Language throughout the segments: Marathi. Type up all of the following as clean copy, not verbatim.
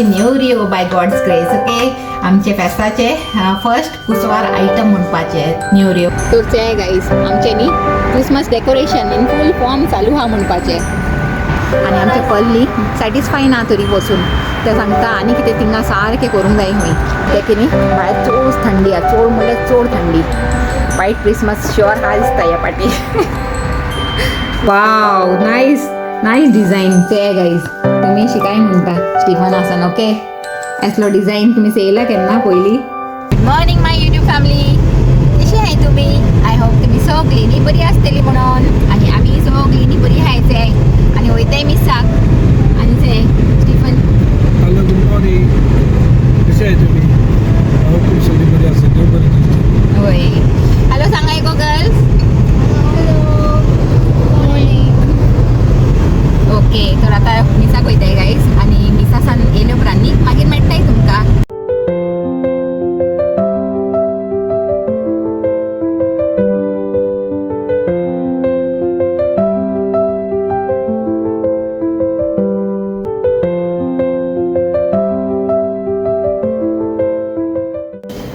आमचे न्यू रिओ बाय गॉड्स ग्रेस. ओके, आमचे फेस्ताचे फर्स्ट कुसवार आयटम म्हणपाचे न्यू रिओ. तर ते गाईज आमचे न्ही Christmas decoration in full form चालू हा म्हणपाचे. आणि आमचे पल्ली सॅटिस्फाय ना तरी बसून ते सांगता आनी कितें थिंगा सारकें करूंक जाय खंय ते की न्ही. भायर चोड थंडी आहा, चोड म्हणल्यार चोड थंडी. वायट क्रिसमस शुअर हा दिसता ह्या पाटी. Wow, nice nice design. ते गाईज तुम्ही शिकाय म्हणटा स्टीफन आसन. ओके, असलो डिझाईन तुम्ही चेयला केन्ना पयली. गुड मॉर्निंग माय युट्यूब फॅमिली. कशी आहे तुम्ही? आय होप तुम्ही सगळींनी बरी आसतली म्हणून. आणि आम्ही सगळींनी बरी आहायचे आणि वयताय मिसाक. आणि ते स्टीफन. Hello, good morning. कसे आहे तुम्ही? आय होप तुम्ही सगळी बरी असेल. देव बरी तुमची. होय, हॅलो सांगा गो गर्ल्स. ओके, तर आता मिसाक वयताय गाईज. आणि मिसा सान येयल्या उपरांत मागीर मेळटाय तुमकां.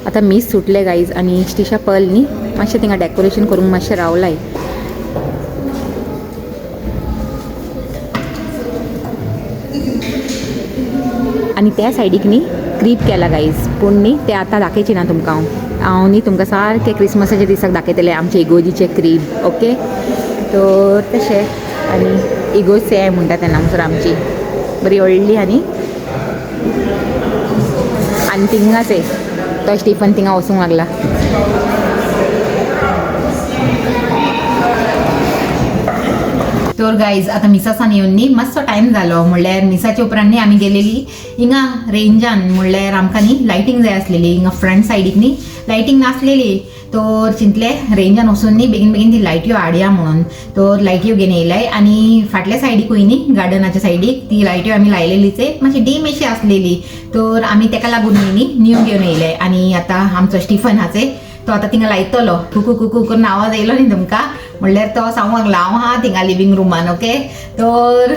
आता मीस सुटले गाईज. आणि स्टिशा पल न्ही मातशें थिंगा डेकोरेशन करूंक मातशें रावलाय. आणि त्या सायडीक न्ही क्रीप केला गाईज. पूण न्ही ते आतां दाखयची ना तुमकां हांव न्ही तुमकां सारके क्रिसमसाच्या दिसाक दाखयतलें आमचे इगोजीचे क्रीप. ओके, तर तशें. आनी इगोज से म्हणटा तेन्ना म्हणसर आमची बरी व्हडली. आनी थिंगाच आहे तो स्टीफन थिंगा वचूंक लागला. तर गाईज आता मिसासान येवन न्ही मातसो टायम जालो. म्हणल्यार मिसाच्या उपरांत न्ही आमी गेलेली हिंगा रेंजान. म्हणल्यार आमकां न्ही लायटींग जाय आसलेली. हिंगा फ्रंट सायडीक न्ही लायटींग नासलेली. तर चिंतले रेंजान वचून न्ही बेगीन बेगीन ती लायट्यो हाडया म्हणून. तर लायट्यो घेवन येयलाय. आनी फाटल्या सायडीकूय न्ही गार्डनाच्या सायडीक ती लायट्यो आमी लायलेलीच मातशी डीम अशी आसलेली. तर आमी तेका लागून न्ही न्यू घेवन येयले. आनी आतां आमचो स्टीफन हाचे तो आतां थिंगा लायतलो. कुकू कुकू करून आवाज येयलो न्ही तुमकां. म्हणल्यार तो सांगूंक लागलो हांव हा थिंगा लिवींग रुमान. ओके, तर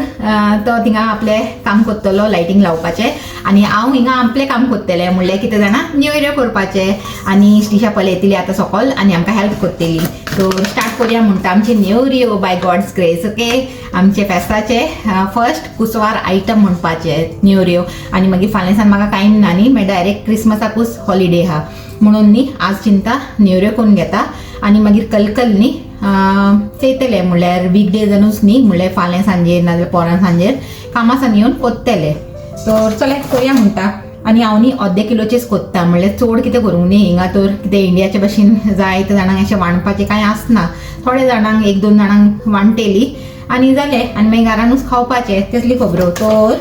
तो थिंगा आपलें काम करतलो लायटींग लावपाचें. आनी हांव हिंगा आपलें काम करतलें. म्हणल्यार कितें जाणां न्यू इयर करपाचें. आनी स्टिशा पल येतली आतां सकयल आनी आमकां हेल्प करतली. तर स्टार्ट करुया म्हणटा आमचे न्यू रिओ बाय गॉड्स ग्रेस. ओके, आमचे फेस्ताचे फर्स्ट कुसवार आयटम म्हणपाचे न्यू रिओ. आनी मागीर फाल्यांसान म्हाका कांय ना न्ही मागीर डायरेक्ट क्रिसमसाकूच हॉलिडे आहा म्हणून न्ही आज चिंता न्यू रिओ करून घेता. आनी मागीर कलकल न्ही चयतले. म्हणल्यार वीक डेजानूच न्ही म्हणल्यार फाल्यां सांजेर नाजाल्यार पोरां सांजेर कामासान येवन कोत्तले. तर चले करुया म्हणटा. आनी हांव न्ही अर्दे किलोचेच कोत्ता. म्हणल्यार चड कितें करूंक न्ही. हिंगा तर कितें इंडियाचे भशेन जायते जाणांक अशें वांटपाचें कांय आसना. थोड्या जाणांक एक दोन जाणांक वांटलेली आनी जालें. आनी मागीर घरानूच खावपाचें तेसली खबरो. तर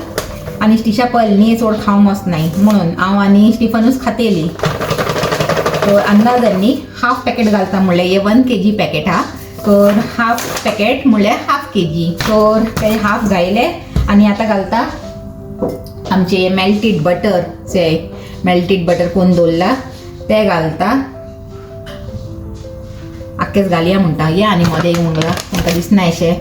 आनी स्टिशा पल न्ही चड खावंक वचनाय म्हणून हांव आनी स्टिफनूच खातेली. तर अंदाजांनी हाफ पॅकेट घालता. म्हणल्यार हे 1 kg पॅकेट हा. तर हाफ पॅकेट म्हणल्यार हाफ kg. तर ते हाफ घायले. आनी आतां घालता आमचे मेल्टेड बटर. मेल्टेड बटर कोण दवरला ते घालता. आख्खेच घालया म्हणटा. या आनी मोदें म्हणटा तुमकां दिसना अशें.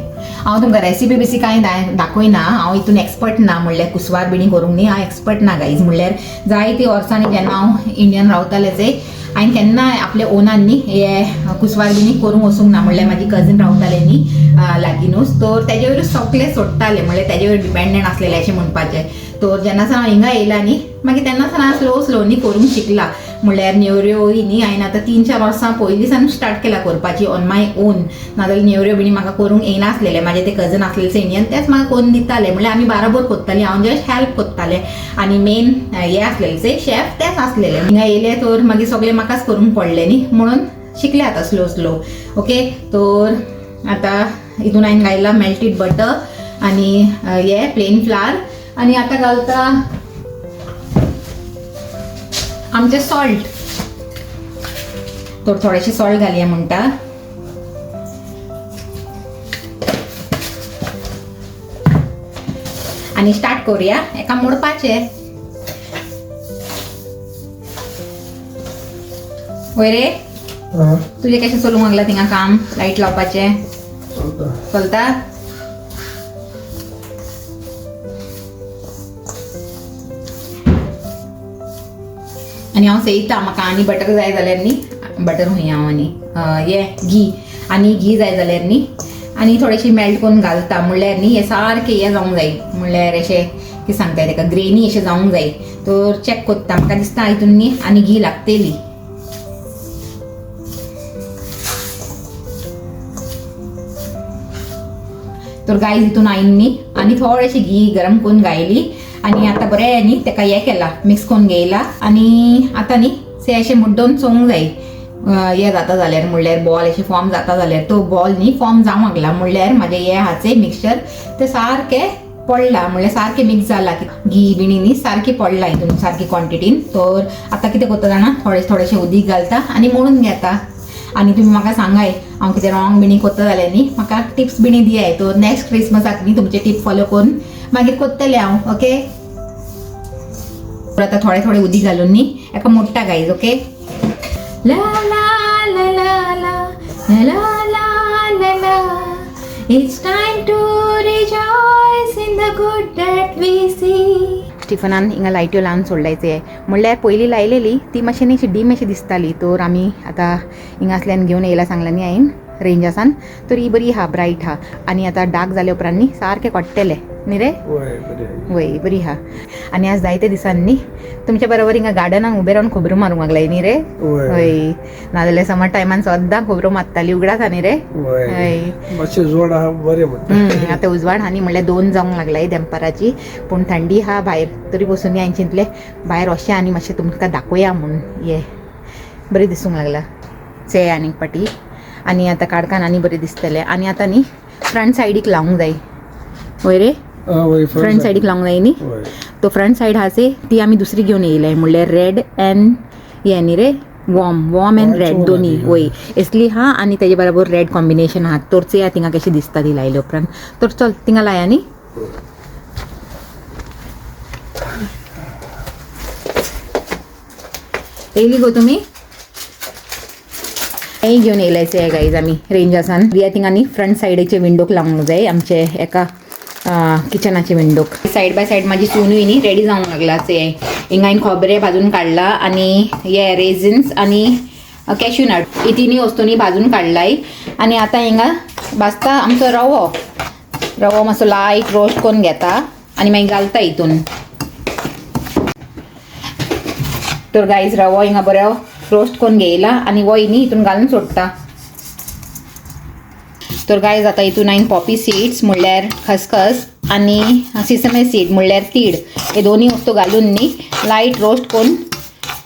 हांव तुमकां रेसिपी बिसी कांय दाखयना. हांव हितून एक्सपर्ट ना. म्हणल्यार कुसवार बिणी करूंक न्ही हांव एक्सपर्ट ना गाईज. म्हणल्यार जायती वर्सांनी जेन्ना हांव इंडियन रावतालें ते हांवें केन्नाय आपल्या ओनान न्ही हे कुसवार बिणी करूंक वचूंक ना. म्हणल्यार म्हाजी कजन रावताले न्ही लागीनूच. तर तेजे वयरूच सगळे सोडटाले. म्हणल्यार तेजे वयर डिपेंडंट आसलेले अशें म्हणपाचें. तर जेन्नासान हांव हिंगा येयला न्ही मागीर तेन्नासान हांव स्लो स्लो न्ही करूंक शिकला. म्हणल्यार न्यू रिओय न्ही हांवें आतां 3-4 वर्सां पयलींसान स्टार्ट केला करपाची ऑन माय ओन. नाजाल्यार न्यू रिओ बिणी म्हाका करूंक येयनासलेले. म्हाजे ते कजन आसलेले इंडियन तेच म्हाका करून दिताले. म्हणल्यार आमी बाराबर करतालीं. हांव जस्ट हेल्प करतालें. आनी मेन हे आसलेले शेफ तेच आसलेले. हिंगा येयले तर मागीर सगळें म्हाकाच करूंक पडलें न्ही म्हणून शिकले आतां स्लो स्लो. ओके, तर आतां हितून हांवें घायला मेल्टेड बटर आनी हे प्लेन फ्लावर. आनी आतां घालता आमचे सॉल्ट. तर थोडेशे सॉल्ट घालया म्हणटा. आनी स्टार्ट करूया. एका मोडपाचे. वय रे तुझे कशें चलूंक लागला थिंगा काम लायट लावपाचें? चलता? आनी हांव सेयता म्हाका आनी बटर जाय जाल्यार न्ही बटर हुंय हांव आनी ये घी आनी घी जाय जाल्यार न्ही आनी थोडेशी मेल्ट करून घालता म्हणल्यार न्ही हे सारकें हें जावंक जाय म्हणल्यार अशें कितें सांगताय ताका ग्रेनी अशें जावंक जाय तर चॅक कोत्ता म्हाका दिसता हितून न्ही आनी घी लागतली. तर गायज हितून हांवें न्ही आनी थोडेशी घी गरम करून घायली आनी आतां बरें न्ही ताका हें केलां मिक्स करून घेयला आनी आतां न्ही से अशें मुड्डोवन चोवंक जाय हें जाता जाल्यार म्हणल्यार बॉल अशें फॉर्म जाता जाल्यार तो बॉल न्ही फॉर्म जावंक लागला म्हणल्यार म्हाजें हें हाचे मिक्सचर तें सारकें पडला म्हणल्यार सारकें मिक्स जाला घी बिणी न्ही सारकी पडला हितून सारकी क्वॉन्टिटीन. तर आतां कितें करता जाणा थोडेशें उदीक घालता आनी मळून घेता आनी तुमी म्हाका सांगाय हांव कितें रॉंग बिणी करता जाल्यार न्ही म्हाका टिप्स बिणी दियाय तर नेक्स्ट क्रिसमसाक न्ही तुमचे टीप फॉलो करून मागीर करतलें हांव ओके. आतां थोडें उदीक घालून न्ही एका मोडटा गायज ओके. ला la la la la la la la la it's time to rejoice in the good that we see. स्टिफनान हिंगा लायट्यो लावन सोडलायचे म्हणल्यार पयलीं लायलेली ती मातशी न्ही अशी डीम अशी दिसताली तर आमी आतां हिंगासल्यान घेवन येयला सांगला न्ही हांवें रेंजासान तर ही बरी आहा ब्रायट आहा आनी आतां डार्क जाले उपरांत न्ही सारकें कोट्टेले न्ही रे वय बरी आहा. आनी आज जायते दिसान न्ही तुमच्या बरोबर हिंगा गार्डनान उबे रावन खबरो मारूंक लागलाय न्ही रे वय नाजाल्यार समर टायमान सद्दां खबरो मारताली उगडास आहा न्ही रे हय आतां उजवाड आहा न्ही म्हणल्यार 2 जावंक लागलाय दनपाराची पूण थंडी आहा भायर तरी बसून हांवें चिंतलें भायर वचया आनी मातशें तुमकां दाखोवया म्हूण ये बरें दिसूंक लागला चे आनीक पाटी आनी आतां काडकान आनी बरें दिसतलें आनी आतां न्ही फ्रंट सायडीक लावंक जाय वय रे फ्रंट सायडीक लावंक जाय न्ही तो फ्रंट सायड आहा से ती आमी दुसरी घेवन येयलाय म्हणल्यार रेड एंड हे न्ही रे वॉर्म एंड रेड दोनी वय असली हा आनी तेजे बरोबर रेड कॉम्बिनेशन आहा तर चेया थिंगा कशी दिसता ती लायले उपरांत तर चल थिंगा लाया न्ही. येयली गो तुमी हें घेवन येयलायचे गायज आमी रेंजासान रिया थिंगा न्ही फ्रंट सायडीचे विंडोक लावंक जाय आमचे एका किचनाचे विंडोक सायड बाय सायड माझी चुनूय न्ही रेडी जावंक लागला से हिंगा हांवें खोबरें भाजून काडला आनी हे रेझिन्स आनी कॅश्यू नट ही तिनी वस्तू न्ही भाजून काडलाय आनी आतां हिंगा भाजता आमचो रवो मातसो लायट रोस्ट करून घेता आनी मागीर घालता हितून. तर गायज रवो हिंगा बरो रोस्ट करून घेयला आनी वो न्ही हितून घालून सोडटा. तर गायज आतां हितून हांवें पॉपी सीड्स म्हणल्यार खसखस आनी सिसमे सीड म्हणल्यार तीड हे दोनी वस्तू घालून न्ही लायट रोस्ट करून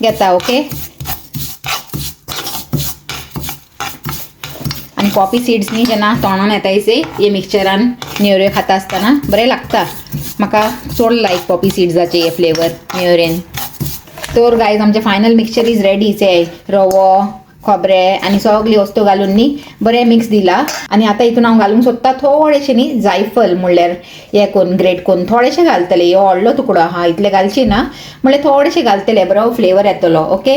घेता ओके. आनी पॉपी सीड्स न्ही जेन्ना तोंडान येतायचे हे मिक्सचरान नेवऱ्यो खाता आसतना बरें लागता म्हाका चड लायक पॉपी सीड्साचे हे फ्लेवर नेवऱ्यान. तर गायज आमचें फायनल मिक्सचर इज रेडी से रवो खोबरें आनी सगळी वस्तू घालून न्ही बरें मिक्स दिला आनी आतां हितून हांव घालूंक सोदता थोडेशें न्ही जायफल म्हणल्यार हे करून ग्रेट करून थोडेशें घालतले हो व्हडलो तुकडो आहा इतले घालचे ना म्हणल्यार थोडेशें घालतले बरो फ्लेवर येतलो ओके.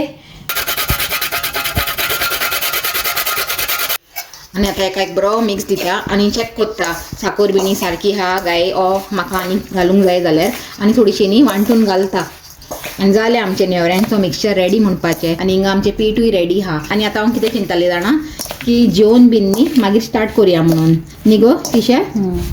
आनी आतां एका एक बरो मिक्स दिता आनी चॅक करता साखर बिणी सारकी आहा गाय म्हाका आनी घालूंक जाय जाल्यार आनी थोडीशी न्ही वांटून घालता आनी जालें आमचें नेवऱ्यांचो मिक्सचर रेडी म्हणपाचें आनी हिंगा आमचें पीठूय रेडी आहा. आनी आतां हांव कितें चिंतलें जाणा की जेवण बीन न्ही मागीर स्टार्ट करुया म्हणून न्ही गो तिशें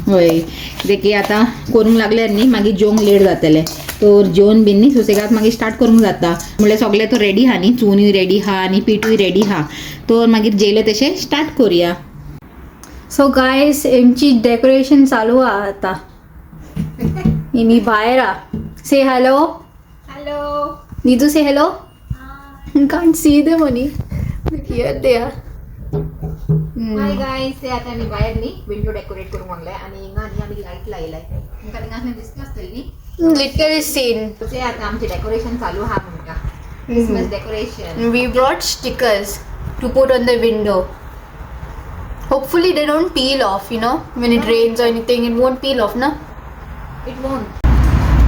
हय देखी आतां करूंक लागल्यार न्ही मागीर जेवंक लेट जातलें तर जेवण बीन न्ही सुसेगाद मागीर स्टार्ट करूंक जाता म्हणल्यार सगळें तो रेडी आहा न्ही चुनूय रेडी आहा आनी पीठूय रेडी आहा तर मागीर जेयलें तशें स्टार्ट करुया. सो गायस आमची डेकोरेशन चालू आहा आतां मी भायर आ से hello Nidu say hello? Can't see them only. But here they are. Hi guys ते आता मी बाहेर नी विंडो डेकोरेट करून आणलाय आणि हिंगा नी आम्ही लाईट लायलाय तुमका हिंगा दिसत असतील नी Literally seen. ते आता आमचे डेकोरेशन चालू हा म्हणता Christmas decoration. We brought stickers to put on the window. Hopefully they don't peel off, you know, when it rains or anything it won't peel off, na? It won't.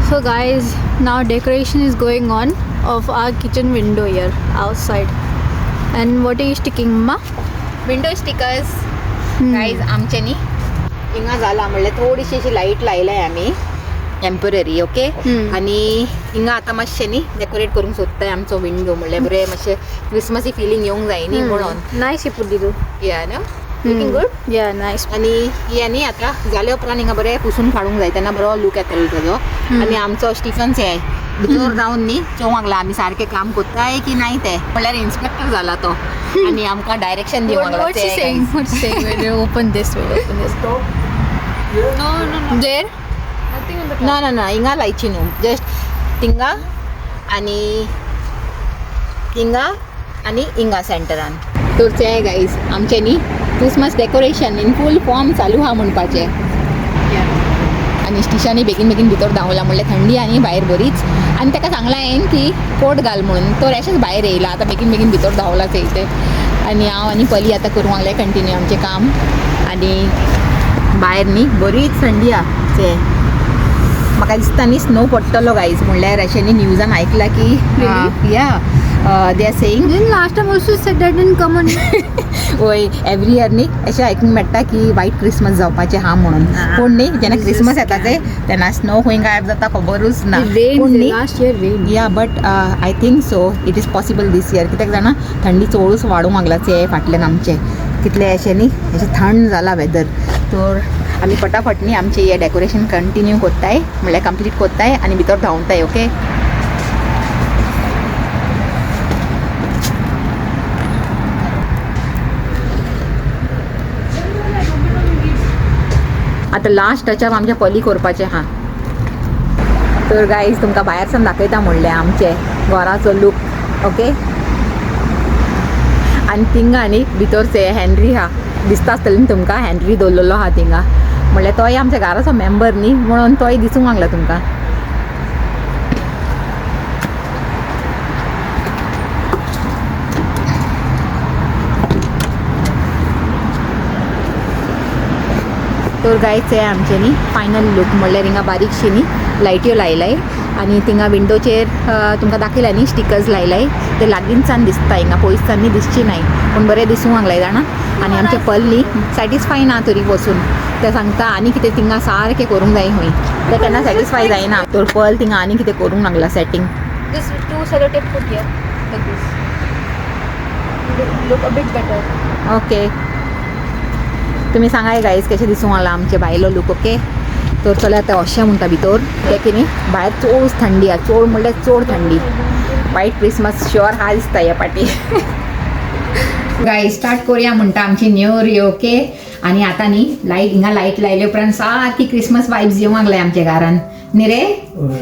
So guys, now decoration is going on of our kitchen window here outside. And what are you sticking, Mama? Window stickers guys आमचे नी हिंगा जाला म्हणल्यार थोडीशी अशी लाईट लायलाय आम्ही टेम्पररी ओके. आणि हिंगा आता मातशें न्ही डेकोरेट करूंक सोदताय आमचो विंडो म्हणल्यार बरें मातशें क्रिसमसी फिलींग येवंक जाय न्ही म्हणून. नायस पुडी तू. या न्हू लुकींग गुड. या नायस. आणि हे न्ही आतां जाल्या उपरांत हिंगा बरें पुसून काडूंक जाय तेन्ना बरो लूक येतलो तेजो. आणि आमचो स्टिफन्स हे भितर जावन न्ही चोवंक लागला आमी सारकें काम कोत्ताय की नाय ते. म्हणल्यार इन्स्पेक्टर जाला तो आणि आमकां डायरेक्शन दिवंक लागला. What's she saying? What's she saying? When you open this, we'll open this. No. There? Nothing on the top. ना हिंगा लायची न्हू जस्ट थिंगा आणि हिंगा आणि हिंगा सेंटरान. तर ते गाईज आमचे न्ही Christmas decoration in full form चालू आहा म्हणपाचें. आणि स्टिशांनी बेगीन भितर धांवला म्हणल्यार थंडी आनी भायर बरीच. आणि ताका सांगला हांवें की कोट घाल म्हणून तो रेशेच भायर येयला. आतां बेगीन भितर धांवला थंय. आणि हांव आनी पली आतां करूंक लागलें कंटिन्यू आमचें काम. आणि भायर न्ही बरीच थंडी आहा ते. म्हाका दिसता न्ही स्नो पडटलो गायज म्हणल्यार अशें न्ही न्यूजान आयकलां की या they are saying. Then last time also said that didn't come on. वय एवरी इयर न्ही अशें आयकूंक मेळटा की वायट क्रिसमस जावपाचें हा म्हणून. पूण न्ही जेन्ना क्रिसमस येता ते तेन्ना स्नो खंय गायब जाता खबरूच ना. पूण न्ही Last year rain. या but I think so it is possible this year. कित्याक जाणा थंडी चोळूच वाडूंक लागला ते फाटल्यान आमचे कितले अशें न्ही अशें थंड जाला वेदर. तर आमी फटाफट न्ही आमचें हें डेकोरेशन कंटिन्यू कोत्ताय म्हणल्यार कंप्लीट कोत्ताय आनी भितर धांवताय ओके. आतां लास्ट टचअप आमच्या पली करपाचें आहा. तर गायज तुमकां भायरसान दाखयता म्हणलें आमचे घराचो लूक ओके. आनी थिंगा न्ही भितरचे हेनरी आहा दिसता आसतलें न्ही तुमकां हेनरी दवरलेलो आहा थिंगा. म्हणल्यार तोय आमच्या घराचो मेंबर न्ही म्हणून तोय दिसूंक लागला तुमकां. तर गायच आहे आमचे न्ही फायनल लूक म्हणल्यार हिंगा बारीकशी न्ही लायट्यो लायलाय. आणि थिंगा विंडोचेर तुमकां दाखयला न्ही स्टिकर्स लायलाय. ते लागींच्यान दिसता हिंगा पयसच्यान न्ही दिसची नाय पूण बरें दिसूंक लागलाय जाणा. आणि आमचे पल न्ही सॅटिस्फाय ना तरी बसून ते सांगता आनी कितें थिंगा सारकें करूंक जाय खंय. ते केन्ना सॅटिस्फाय जायना. तर पल थिंगा आनी कितें करूंक लागला setting. This 2 sellotape put here like this. Look a bit better. Okay तुमी सांगाय गायज कशें दिसूंक लागला आमचे भायलो लूक ओके. तर चला आतां अशें म्हणटा भितर ते की न्ही भायर चोड थंडी आहा. चोड म्हणल्यार चोड थंडी. वायट क्रिसमस श्योर हा दिसता ह्या पाटी. गायज स्टार्ट करुया म्हणटा आमची नेवरी ओके. आणि आतां न्ही लायट हिंगा लायट लायले उपरांत सारकी क्रिसमस वायब्स येवंक लागल्या आमच्या घरान न्ही रे.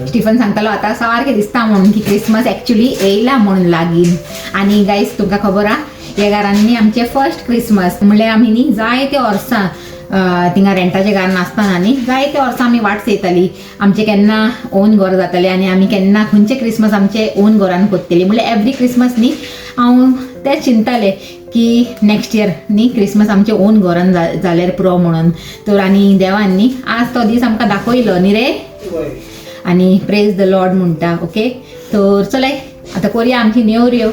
स्टिफन सांगतालो आतां सारकें दिसता म्हणून की क्रिसमस एक्चुली येयला म्हणून लागीन. आणि गायज तुमकां खबर आहा ह्या घरांनी आमचे फर्स्ट क्रिसमस म्हणल्यार आमी न्ही जायते वर्सां थिंगा रेंटाचें घर नासतना न्ही जायते वर्सां आमी वाट चयताली आमचें केन्ना ओन घर जातलें आनी आमी केन्ना खंयचे क्रिसमस आमचे ओन घरान कोत्तली. म्हणल्यार एवरी क्रिसमस न्ही हांव तेंच चिंततालें की नेक्स्ट इयर न्ही क्रिसमस आमचे ओन घरान जाल्यार पुरो म्हणून. तर आनी देवान न्ही आज तो दीस आमकां दाखयलो न्ही रे. आनी प्रेज द लॉर्ड म्हणटा ओके. तर चलय आतां करुया आमची नेवऱ्यो.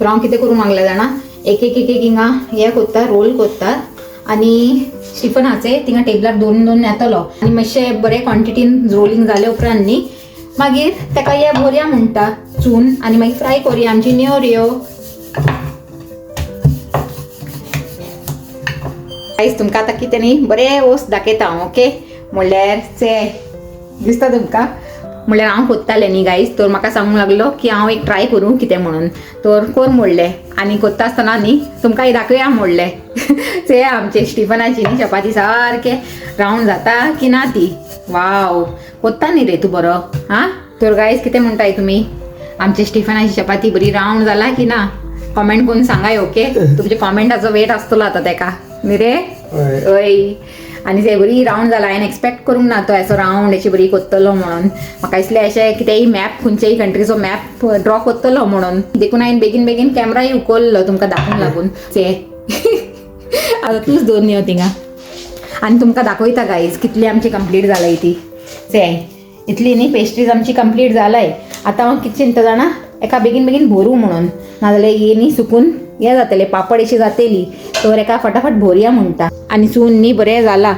तर हांव कितें करूंक लागलें जाणा एक हिंगा हें कोत्ता रोल कोत्तात आनी स्टिफनाचे थिंगा टेबलार दोन येतलो आनी मातशें बरें क्वॉन्टिटीन रोलिंग जाले उपरांत न्ही मागीर ताका हे भरया म्हणटा चून आनी मागीर फ्राय करुया आमची नेवऱ्यो. गायज तुमकां आतां कितें न्ही बरें वस्त दाखयता हांव ओके. म्हणल्यार चे दिसता तुमकां म्हणल्यार हांव कोत्तालें न्ही गायज. तर म्हाका सांगूंक लागलो की हांव एक ट्राय करूं कितें म्हणून. तर कोर म्हणलें आनी कोत्ता आसतना न्ही तुमकां दाखया म्हणलें. ते आमचे स्टिफनाची न्ही चपाती सारकें रावंड जाता की ना ती. वाव कोत्ता न्ही रे तूं बरो हां. तर गायज कितें म्हणटाय तुमी आमचे स्टिफनाची चपाती बरी रावंड जाला की ना कॉमेंट करून सांगाय ओके. तुमचे कॉमेंटाचो वेट आसतलो आतां तेका न्ही रे. हय आनी ते बरी रावंड जाला. हांवें एक्सपेक्ट करूंक ना तो असो रावंड अशी बरी कोत्तलो म्हणून. म्हाका दिसलें अशें कितेंय मॅप खंयच्याय कंट्रीचो मॅप ड्रॉ कोत्तलो म्हणून. देखून हांवें बेगीन कॅमेराय उखल्लो तुमकां दाखोवंक लागून. ते आतां तूंच दवर यो थिंगा आनी तुमकां दाखयता गायज कितली आमची कंप्लीट जालाय ती. ते इतली न्ही पेस्ट्रीज आमची कंप्लीट जालाय. आतां हांव कितें चिंता जाणा एका बेगीन भरूं म्हणून नाजाल्यार हे न्ही सुकून हें जातलें पापड अशी जातली. तर एका फटाफट भरया म्हणटा. आनी चून न्ही बरें जाला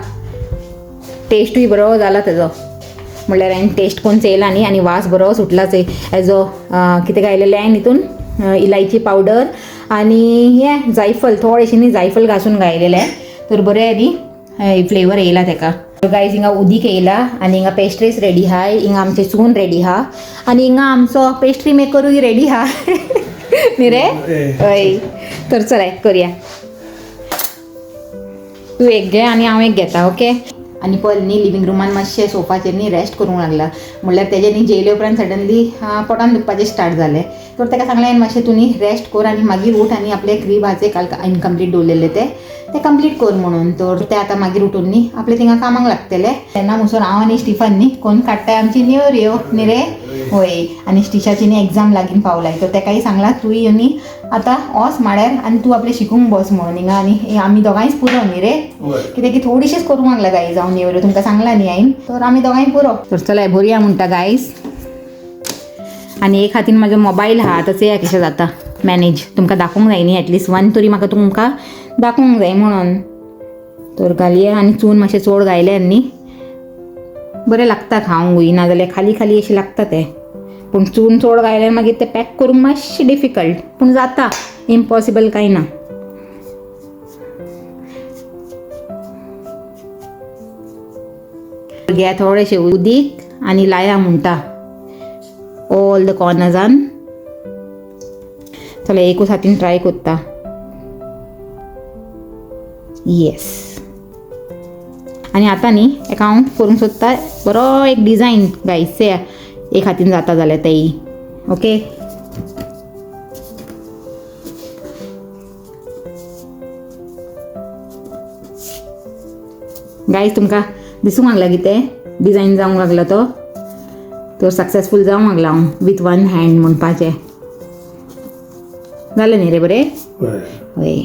टेस्टूय बरो जाला तेजो म्हणल्यार हांवें टेस्ट कोण चेयला न्ही आनी वास बरो सुटलाच हेजो कितें घायलेलें हांवें हितून इलायची पावडर आनी हें जायफळ थोडेशें न्ही जायफळ घासून घायलेलें तर बरें न्ही फ्लेवर येयला तेका गायज हिंगा उदीक येयला आनी हिंगा पेस्ट्रीज रेडी आहा हिंगा आमचें चून रेडी आहा आनी हिंगा आमचो पेस्ट्री मेकरूय रेडी आहा न्ही रे हय तर चल करुया तूं एक घे आनी हांव एक घेता ओके आनी पल न्ही लिवींग रुमान मातशें सोफाचेर न्ही रेस्ट करूंक लागला म्हणल्यार तेजें न्ही जेयले उपरांत सडनली पोटान दुखपाचें स्टार्ट जालें तर ताका सांगलें हांवें मातशें तूं न्ही रेस्ट कर आनी मागीर उठ आनी आपले क्रीबाचे काल इनकम्प्लीट दवरलेले ते कंप्लीट कर म्हणून तर ते आतां मागीर उठून न्ही आपले थिंगा कामाक लागतले तेन्ना म्हणसर हांव आनी स्टिफन न्ही कोण काडटाय आमची नेवऱ्यो न्ही रे होय आनी स्टिशाची न्ही एग्जाम लागीन पावलाय तर तेकाय सांगलां तुंय न्ही आतां वच माड्यार आनी तूं आपलें शिकूंक बस म्हणून हिंगा आनी आमी दोगांयच पुरो न्ही रे कित्याक की थोडीशीच करूंक लागला गाय जावन नेवऱ्यो तुमकां सांगला न्ही हांवें तर आमी दोगांय पुरो तर चला भरया म्हणटा गायज आनी एक हातीन म्हाजो मोबायल आहा आतां चेया कशें जाता मॅनेज तुमकां दाखोवंक जाय न्ही एटलिस्ट वन तरी म्हाका तुमकां दाखोवंक जाय म्हणून तर घालया आनी चून मातशें चड घायल्यार न्ही बरें लागता खावंकूय नाजाल्यार खाली खाली अशें लागता तें पूण चून चड घायल्यार मागीर तें पॅक करूंक मातशें डिफिकल्ट पूण जाता इम्पॉसिबल कांय ना घ्या थोडेशें उदीक आनी लाया म्हणटा ऑल द कॉर्नर्सान चला एकूच हातीन ट्राय करता येस आनी आतां न्ही एका हांव करूंक सोदता बरो एक डिजायन गायस एक हातीन जाता जाल्यार तेय ओके गायस तुमकां दिसूंक लागला कितें डिजायन जावंक लागला तो तर सक्सेसफूल जावंक लागला हांव विथ वन हँड म्हणपाचें जालें न्ही रे बरें हय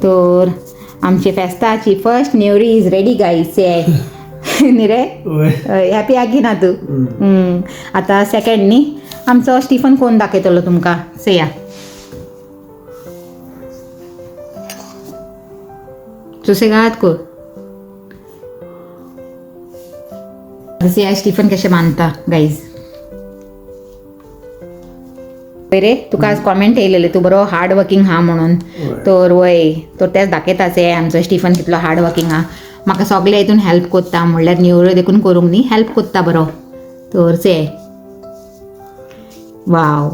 तर आमचे फेस्ताची फर्स्ट नेवरी इज रेडी गायस न्ही रे हॅपी आगी ना तूं आतां सेकंड न्ही आमचो स्टिफन कोण दाखयतलो तुमकां सेया सुसेगाद कर सेया स्टिफन कशें बांदता गायज रे तुका आज कॉमेंट येयलेले तूं बरो हार्ड वर्किंग हा म्हणून तर वय तर तेच दाखयता से आमचो स्टिफन कितलो हार्ड वर्किंग हा म्हाका सगळे हितून हेल्प कोत्ता म्हणल्यार नेवऱ्यो देखून करूंक न्ही हेल्प कोत्ता बरो तर से वाव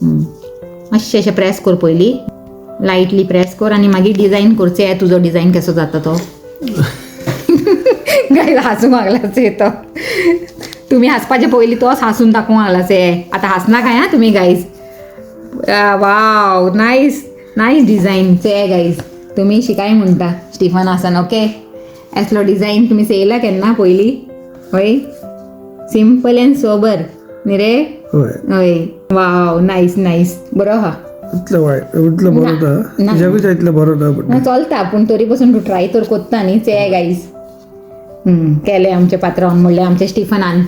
मातशें अशें प्रेस कर पयलीं लायटली प्रेस कर आनी मागीर डिजायन करचे तुजो डिजायन कसो जाता तो गायज हांसूंक लागलाचे तो तुमी हांसपाचे पयलीं तोच हांसून दाखोवंक लागलाचे आतां हांसना काय हा तुमी guys wow nice nice design चे गायज तुमी शिकाय म्हणटा स्टिफन आसन ओके असलो डिजायन तुमी चेयला केन्ना पयलीं हय सिंपल एंड सोबर न्ही रे हय वाव नायस नायस बरो हा इतलो वायट इतलो बरो ना तुज्याकूच इतलो बरो ना चलता पूण तरी पासून तूं ट्राय तर कोत्ता न्ही चे गायज केलें आमचें पात्रांव म्हणल्यार आमच्या स्टिफनान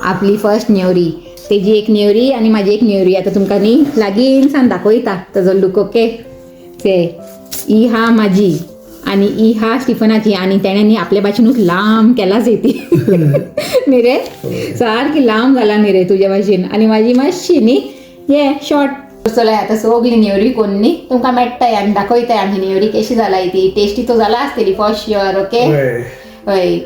आपली फर्स्ट नेवरी तेजी एक नेवरी आनी म्हाजी एक नेवरी आतां तुमकां न्ही लागीं सान दाखयता ताजो लूक ओके ते ही हा म्हाजी आनी ही हा स्टिफनाची आनी तेणें न्ही आपले भाशेनूच लांब केला ती न्ही रे सारकी लांब जाला न्ही रे तुज्या भाशेन आनी म्हाजी मातशी न्ही हे शॉर्ट चलय आतां सगळी नेवरी कोण न्ही तुमकां मेळटाय आनी दाखयताय आमची नेवरी कशी जाला ती टेस्टी तो जाला आसतली फॉर शुअर ओके हय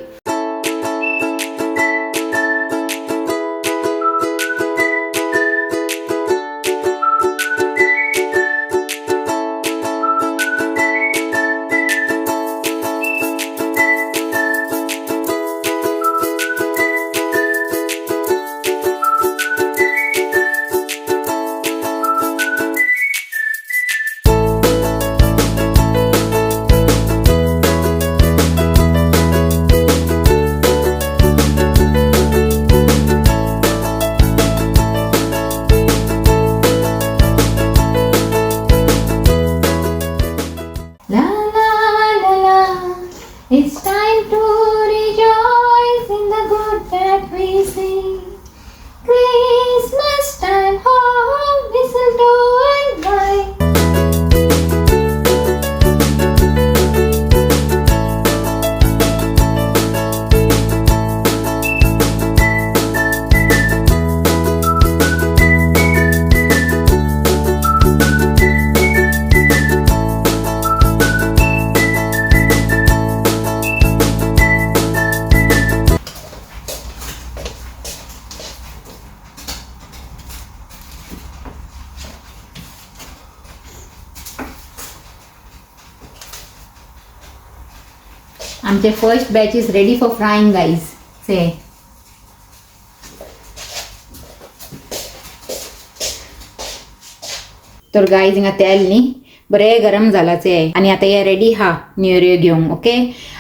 आमचे first batch is ready for frying guys say तर गाईज हिंगा तेल न्ही बरें गरम जालाचे आहे आणि आता हे रेडी हा नेवऱ्यो घेवंक ओके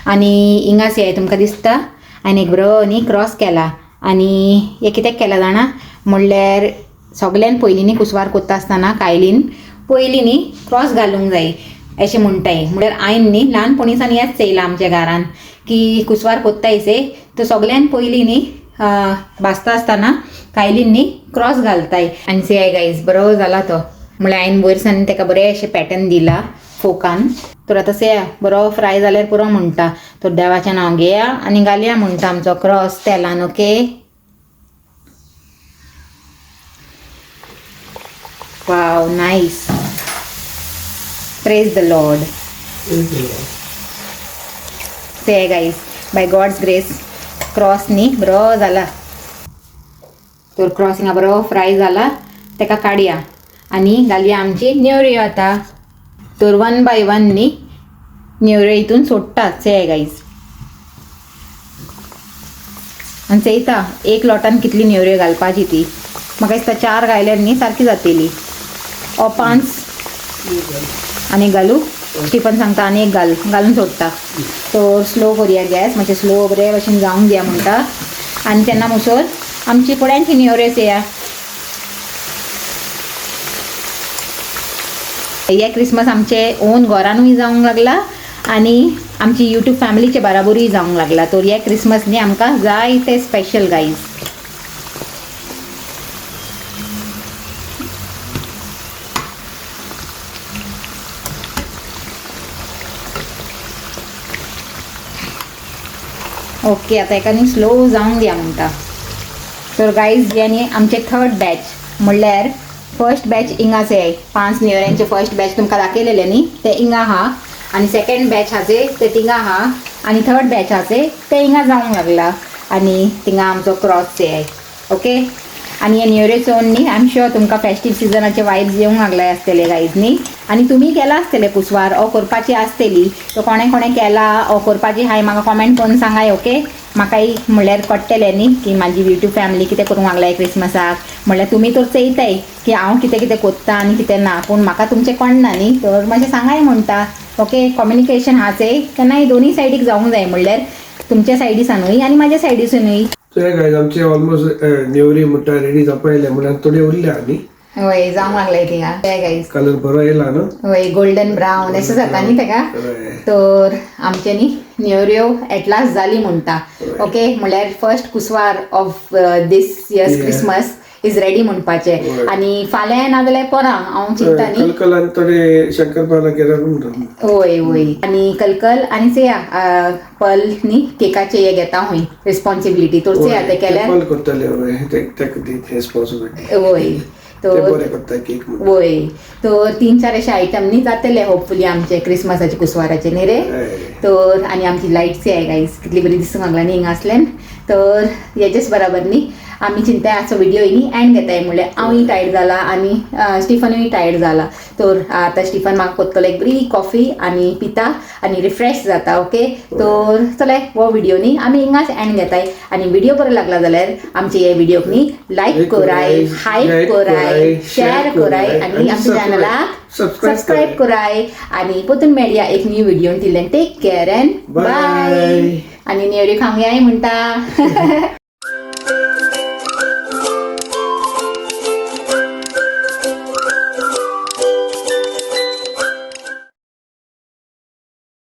आणि हिंगा से तुमकां दिसता आनी एक बरो न्ही क्रॉस केला आणि हे कित्याक केला जाणा म्हणल्यार सगळ्यान पयलीं न्ही कुसवार कोत्ता आसतना कायलीन पयलीं न्ही क्रॉस घालूंक जाय अशें म्हणटाय म्हणल्यार हांवें न्ही ल्हानपणीसान हेंच चयलां आमच्या घरान की कुसवार कोत्तायसे तो सगळ्यान पयलीं न्ही भाजता आसतना कायलीन न्ही क्रॉस घालताय आनी से आय गायज बरो जाला तो म्हळ्यार हांवें वयरसान ताका बरें अशें पॅटर्न दिला फोकान तर आतां से बरो फ्राय जाल्यार पुरो म्हणटा तर देवाचें नांव घेया आनी घालया म्हणटा आमचो क्रॉस तेलान okay wow nice praise the Lord say guys by God's grace cross न्ही बरो जाला तर क्रॉस हिंगा बरो फ्राय जाला ताका काडया आनी घालया आमची नेवऱ्यो आता तर 1 बाय 1 न्ही नेवऱ्यो हितून सोडटात से गाईज आनी चयता एक लोटान कितली नेवऱ्यो घालपाची ती म्हाका दिसता 4 घायल्यार न्ही सारकी जातली ओ 5 आनी घालू स्टिफन सांगता आनी एक घालून सोडटा तर स्लो करुया गॅस मातशें स्लो बरे भशेन जावंक दिया म्हणटा आनी तेन्ना मुसोर आमची फुड्यांची नेवऱ्यो येया हे क्रिसमस आमचे ओन घरानूय जावंक लागला आनी आमची यूट्यूब फॅमिलीचे बराबरूय जावंक लागला तर हे क्रिसमस न्ही आमकां जाय ते स्पेशल गाईज ओके आता एका न्ही स्लो जावंक दिया म्हणटा तर गाईज हे न्ही आमचे 3rd बॅच म्हणल्यार फर्स्ट बॅच हिंगाच आहे 5 नेवऱ्यांचे फर्स्ट बॅच तुमकां दाखयलेले न्ही ते हिंगा हा आनी सेकंड बॅच हाचे ते थिंगा हा आनी 3rd बॅच हाचे ते हिंगा जावंक लागला आनी थिंगा आमचो क्रॉस आहे ओके आनी हे नेवऱ्यो चोवन न्ही आय एम शुअर तुमकां फेस्टीव सिजनाचे वायब्स येवंक लागले आसतले गायज न्ही आनी तुमी केला आसतले कुसवार ओ करपाची आसतली तो कोणें केला ओ करपाची हाय म्हाका कॉमेंट करून सांगाय ओके म्हाकाय म्हणल्यार कळटलें न्ही की म्हाजी यूट्यूब फॅमिली कितें करूंक लागलाय क्रिसमसाक म्हणल्यार तुमी तर चयताय की हांव कितें कितें कोत्ता आनी कितें ना पूण म्हाका तुमचें कळना न्ही तर मातशें सांगाय म्हणटा ओके कम्युनिकेशन हाचें केन्नाय दोनी सायडीक जावंक जाय म्हणल्यार तुमच्या सायडीसानूय आनी म्हाज्या सायडीसूनय ते गायज आमचे ऑलमोस्ट नेवरी म्हणटा रेडी जावपायले म्हणल्यार थोडे उरल्या न्ही होय जावंक लागलाय थिंगा ते गायज कलर बरो येयला न्हू होय गोल्डन ब्रावन अशें जाता न्ही तेका हय. तर आमचे न्ही नेवऱ्यो एट लास्ट जाली म्हणटा ओके म्हणल्यार first kuswar of this years Christmas is ready म्हणपाचे आनी फाल्यां नाजाल्यार परां हांव चिंता न्ही कलकल आनी थोडे शंकरपाळा केल्यार म्हणटा होय होय आनी कलकल आनी चेया पल न्ही केकाचे हे घेता हूंय रिस्पॉन्सिबिलिटी तर चेया ते केल्यार पल करतले हय तेका दी रिस्पॉन्सिबिलिटी होय ते तर बरें करता केक म्हणून होय तर 3-4 अशे आयटम न्ही जातले होपफुली आमचे क्रिसमसाचे कुसवाराचे न्ही रे हय. तर आनी आमची लायट्स आहे गायज कितली बरी दिसूंक लागला न्ही हिंगा आसल्यान तर हेजेच बराबर न्ही आमी चिंताय आजचो व्हिडिओ न्ही एंड घेताय म्हणल्यार हांवूय टायर्ड जाला आनी स्टिफनूय टायर्ड जाला तर आतां स्टिफन म्हाका कोत्तलो एक बरी कॉफी आनी पिता आनी रिफ्रेश जाता ओके तर चले हो व्हिडिओ न्ही आमी हिंगाच एंड घेताय आनी व्हिडिओ बरो लागला जाल्यार आमचे हे व्हिडिओक न्ही लायक कोराय हायप कोराय शेअर कोराय आनी आमच्या चॅनलाक सबस्क्राईब कोराय आनी परतून मेळया एक new video till then take care and bye आनी नेवऱ्यो खावंक म्हणटा